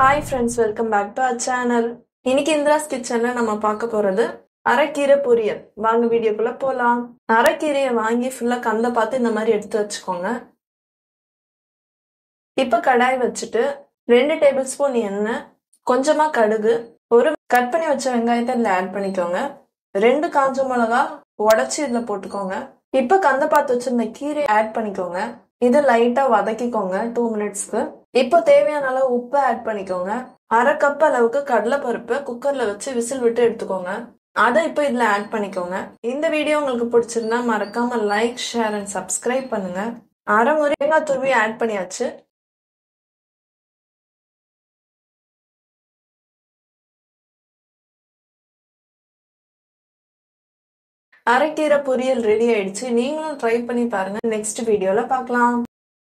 Hi friends, welcome back to our channel. இன்னைக்கு இந்திராஸ் கிச்சன்ல நம்ம பார்க்க போறது அரைக்கீரை பொரியல். வாங்க வீடியோக்குள்ள போலாம். அரைக்கீரையை வாங்கி ஃபுல்லா கந்த பார்த்து இந்த மாதிரி எடுத்து வச்சுக்கோங்க. இப்ப கடாய் வச்சுட்டு 2 டேபிள் ஸ்பூன் எண்ணெய், கொஞ்சமா கடுகு, ஒரு கட் பண்ணி வச்ச வெங்காயத்தை இதுல ஆட் பண்ணிக்கோங்க. 2 காஞ்ச மிளகா உடைச்சு இதுல போட்டுக்கோங்க. இப்ப கந்த பார்த்து வச்சிருந்த கீரை ஆட் பண்ணிக்கோங்க. இது லைட்டா வதக்கிக்கோங்க 2 மினிட்ஸ்க்கு. இப்போ தேவையான அளவு உப்பு ஆட் பண்ணிக்கோங்க. 1/2 கப் அளவுக்கு கடலைப்பருப்பு குக்கர்ல வச்சு விசில் விட்டு எடுத்துக்கோங்க. அதை இப்போ இதுல ஆட் பண்ணிக்கோங்க. இந்த வீடியோ உங்களுக்கு பிடிச்சிருந்தா மறக்காம லைக், ஷேர் அண்ட் சப்ஸ்கிரைப் பண்ணுங்க. அரை முருங்கைக்காய் துருவி ஆட் பண்ணியாச்சு. அரைக்கீரை பொரியல் ரெடி ஆயிடுச்சு. நீங்களும் ட்ரை பண்ணி பாருங்க. நெக்ஸ்ட் வீடியோல பார்க்கலாம்.